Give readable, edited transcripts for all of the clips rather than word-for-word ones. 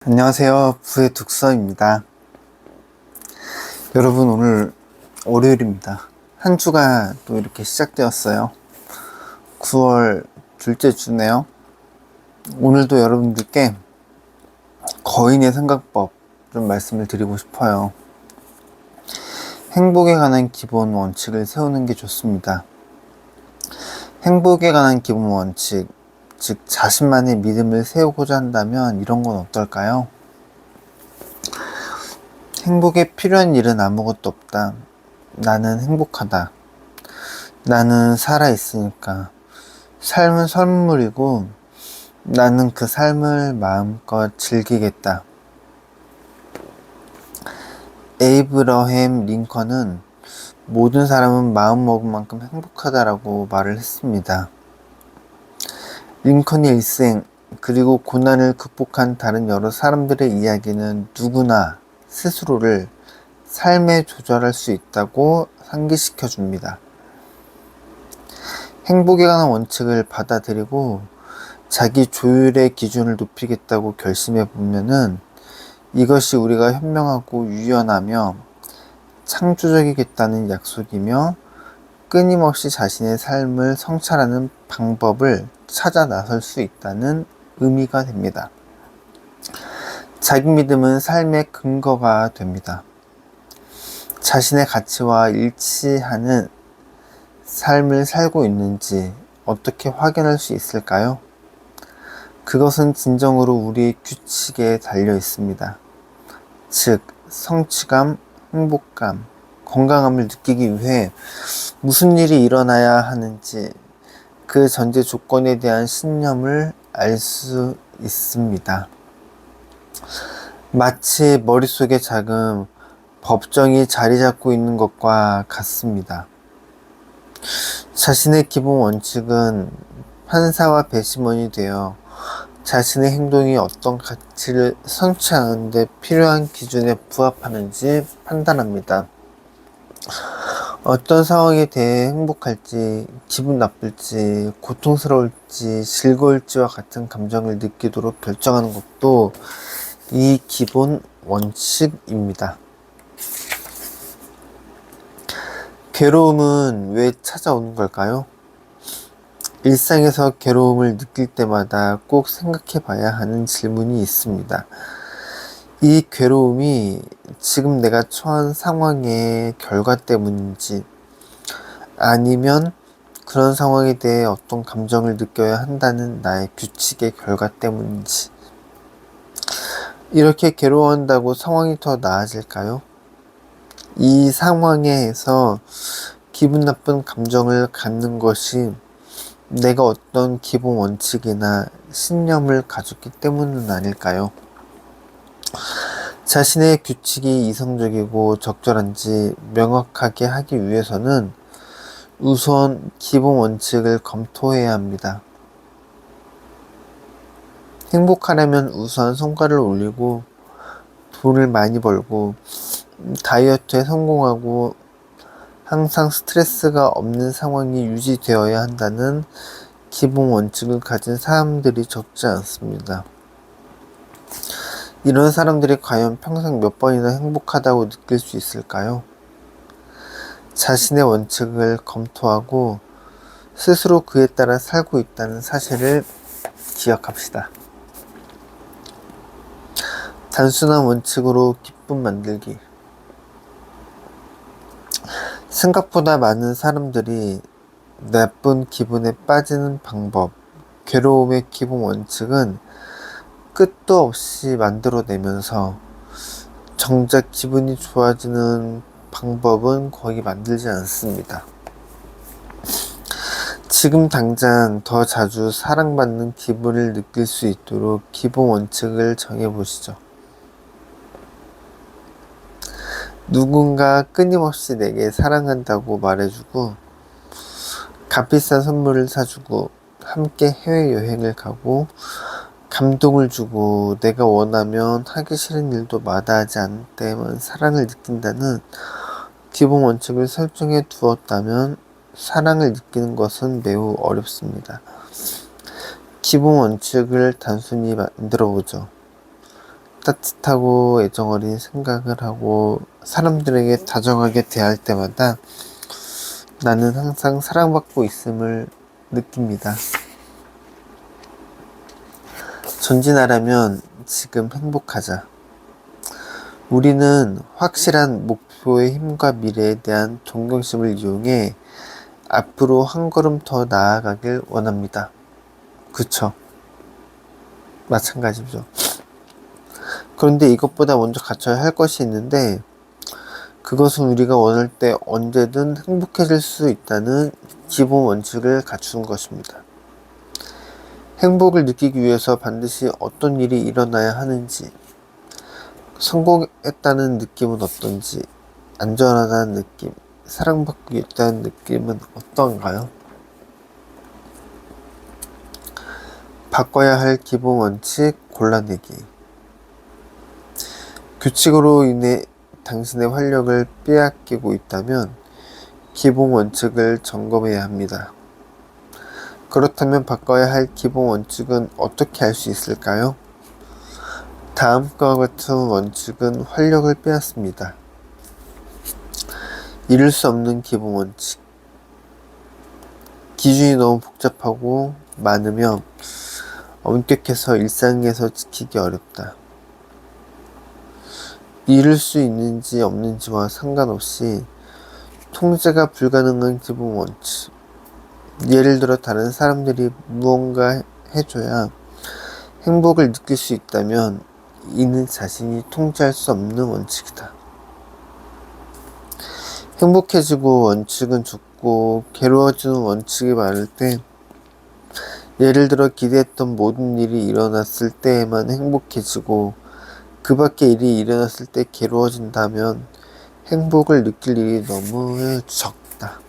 안녕하세요. 부의 독서입니다. 여러분, 오늘 월요일입니다. 한 주가 또 이렇게 시작되었어요. 9월 둘째 주네요. 오늘도 여러분들께 거인의 생각법 좀 말씀을 드리고 싶어요. 행복에 관한 기본 원칙을 세우는 게 좋습니다. 행복에 관한 기본 원칙, 즉 자신만의 믿음을 세우고자 한다면 이런 건 어떨까요? 행복에 필요한 일은 아무것도 없다. 나는 행복하다. 나는 살아있으니까. 삶은 선물이고 나는 그 삶을 마음껏 즐기겠다. 에이브러햄 링컨은 모든 사람은 마음먹은 만큼 행복하다라고 말을 했습니다. 링컨의 일생 그리고 고난을 극복한 다른 여러 사람들의 이야기는 누구나 스스로를 삶에 조절할 수 있다고 상기시켜 줍니다. 행복에 관한 원칙을 받아들이고 자기 조율의 기준을 높이겠다고 결심해 보면은 이것이 우리가 현명하고 유연하며 창조적이겠다는 약속이며 끊임없이 자신의 삶을 성찰하는 방법을 찾아 나설 수 있다는 의미가 됩니다. 자기 믿음은 삶의 근거가 됩니다. 자신의 가치와 일치하는 삶을 살고 있는지 어떻게 확인할 수 있을까요? 그것은 진정으로 우리의 규칙에 달려 있습니다. 즉, 성취감, 행복감, 건강함을 느끼기 위해 무슨 일이 일어나야 하는지 그 전제 조건에 대한 신념을 알 수 있습니다. 마치 머릿속에 작은 법정이 자리 잡고 있는 것과 같습니다. 자신의 기본 원칙은 판사와 배심원이 되어 자신의 행동이 어떤 가치를 성취하는 데 필요한 기준에 부합하는지 판단합니다. 어떤 상황에 대해 행복할지, 기분 나쁠지, 고통스러울지, 즐거울지와 같은 감정을 느끼도록 결정하는 것도 이 기본 원칙입니다. 괴로움은 왜 찾아오는 걸까요? 일상에서 괴로움을 느낄 때마다 꼭 생각해 봐야 하는 질문이 있습니다. 이 괴로움이 지금 내가 처한 상황의 결과 때문인지 아니면 그런 상황에 대해 어떤 감정을 느껴야 한다는 나의 규칙의 결과 때문인지 이렇게 괴로워한다고 상황이 더 나아질까요? 이 상황에서 기분 나쁜 감정을 갖는 것이 내가 어떤 기본 원칙이나 신념을 가졌기 때문은 아닐까요? 자신의 규칙이 이성적이고 적절한지 명확하게 하기 위해서는 우선 기본 원칙을 검토해야 합니다. 행복하려면 우선 성과를 올리고 돈을 많이 벌고 다이어트에 성공하고 항상 스트레스가 없는 상황이 유지되어야 한다는 기본 원칙을 가진 사람들이 적지 않습니다. 이런 사람들이 과연 평생 몇 번이나 행복하다고 느낄 수 있을까요? 자신의 원칙을 검토하고 스스로 그에 따라 살고 있다는 사실을 기억합시다. 단순한 원칙으로 기쁨 만들기. 생각보다 많은 사람들이 나쁜 기분에 빠지는 방법, 괴로움의 기본 원칙은 끝도 없이 만들어내면서 정작 기분이 좋아지는 방법은 거의 만들지 않습니다. 지금 당장 더 자주 사랑받는 기분을 느낄 수 있도록 기본 원칙을 정해보시죠. 누군가 끊임없이 내게 사랑한다고 말해주고 값비싼 선물을 사주고 함께 해외여행을 가고 감동을 주고 내가 원하면 하기 싫은 일도 마다하지 않을 때만 사랑을 느낀다는 기본 원칙을 설정해 두었다면 사랑을 느끼는 것은 매우 어렵습니다. 기본 원칙을 단순히 만들어 보죠. 따뜻하고 애정어린 생각을 하고 사람들에게 다정하게 대할 때마다 나는 항상 사랑받고 있음을 느낍니다. 전진하려면 지금 행복하자. 우리는 확실한 목표의 힘과 미래에 대한 동경심을 이용해 앞으로 한 걸음 더 나아가길 원합니다. 그쵸? 마찬가지죠. 그런데 이것보다 먼저 갖춰야 할 것이 있는데 그것은 우리가 원할 때 언제든 행복해질 수 있다는 기본 원칙을 갖추는 것입니다. 행복을 느끼기 위해서 반드시 어떤 일이 일어나야 하는지, 성공했다는 느낌은 어떤지, 안전하다는 느낌, 사랑받고 있다는 느낌은 어떤가요? 바꿔야 할 기본 원칙 골라내기. 규칙으로 인해 당신의 활력을 빼앗기고 있다면 기본 원칙을 점검해야 합니다. 그렇다면 바꿔야 할 기본 원칙은 어떻게 할 수 있을까요? 다음과 같은 원칙은 활력을 빼앗습니다. 잃을 수 없는 기본 원칙. 기준이 너무 복잡하고 많으며 엄격해서 일상에서 지키기 어렵다. 잃을 수 있는지 없는지와 상관없이 통제가 불가능한 기본 원칙. 예를 들어 다른 사람들이 무언가 해줘야 행복을 느낄 수 있다면 이는 자신이 통제할 수 없는 원칙이다. 행복해지고 원칙은 죽고 괴로워지는 원칙이 많을 때 예를 들어 기대했던 모든 일이 일어났을 때에만 행복해지고 그 밖의 일이 일어났을 때 괴로워진다면 행복을 느낄 일이 너무 적다.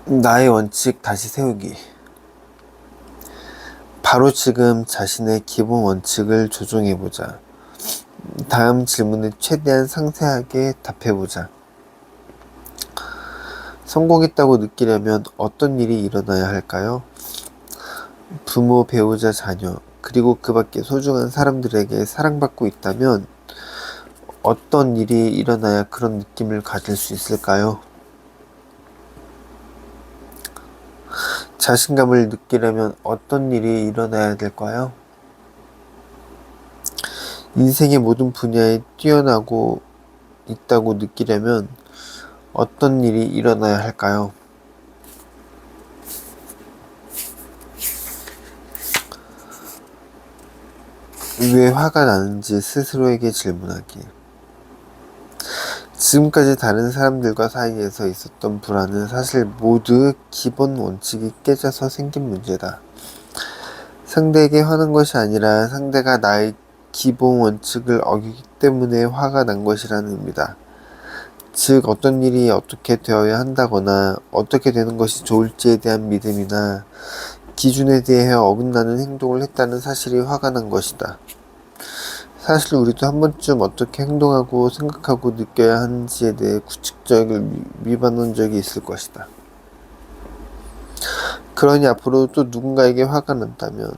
나의 원칙 다시 세우기. 바로 지금 자신의 기본 원칙을 조정해보자. 다음 질문에 최대한 상세하게 답해보자. 성공했다고 느끼려면 어떤 일이 일어나야 할까요? 부모, 배우자, 자녀, 그리고 그 밖에 소중한 사람들에게 사랑받고 있다면 어떤 일이 일어나야 그런 느낌을 가질 수 있을까요? 자신감을 느끼려면 어떤 일이 일어나야 될까요? 인생의 모든 분야에 뛰어나고 있다고 느끼려면 어떤 일이 일어나야 할까요? 왜 화가 나는지 스스로에게 질문하기. 지금까지 다른 사람들과 사이에서 있었던 불안은 사실 모두 기본 원칙이 깨져서 생긴 문제다. 상대에게 화난 것이 아니라 상대가 나의 기본 원칙을 어기기 때문에 화가 난 것이라는 의미다. 즉 어떤 일이 어떻게 되어야 한다거나 어떻게 되는 것이 좋을지에 대한 믿음이나 기준에 대해 어긋나는 행동을 했다는 사실이 화가 난 것이다. 사실 우리도 한 번쯤 어떻게 행동하고 생각하고 느껴야 하는지에 대해 규칙적을 위반한 적이 있을 것이다. 그러니 앞으로 또 누군가에게 화가 난다면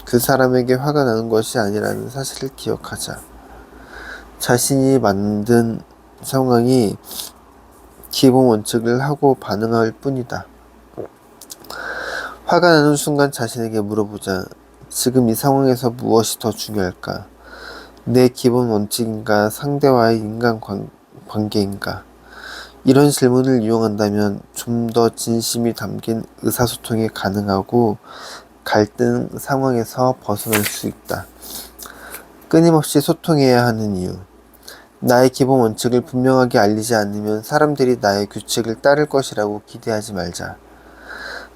그 사람에게 화가 나는 것이 아니라는 사실을 기억하자. 자신이 만든 상황이 기본 원칙을 하고 반응할 뿐이다. 화가 나는 순간 자신에게 물어보자. 지금 이 상황에서 무엇이 더 중요할까? 내 기본 원칙인가? 상대와의 인간관계인가? 이런 질문을 이용한다면 좀 더 진심이 담긴 의사소통이 가능하고 갈등 상황에서 벗어날 수 있다. 끊임없이 소통해야 하는 이유. 나의 기본 원칙을 분명하게 알리지 않으면 사람들이 나의 규칙을 따를 것이라고 기대하지 말자.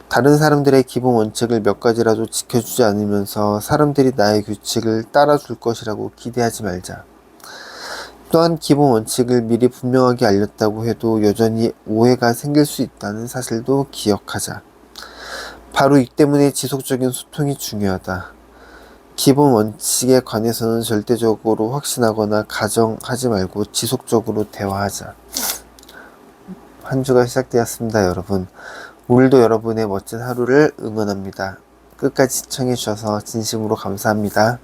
다른 사람들의 기본 원칙을 몇 가지라도 지켜주지 않으면서 사람들이 나의 규칙을 따라줄 것이라고 기대하지 말자. 또한 기본 원칙을 미리 분명하게 알렸다고 해도 여전히 오해가 생길 수 있다는 사실도 기억하자. 바로 이 때문에 지속적인 소통이 중요하다. 기본 원칙에 관해서는 절대적으로 확신하거나 가정하지 말고 지속적으로 대화하자. 한 주가 시작되었습니다, 여러분. 오늘도 여러분의 멋진 하루를 응원합니다. 끝까지 시청해 주셔서 진심으로 감사합니다.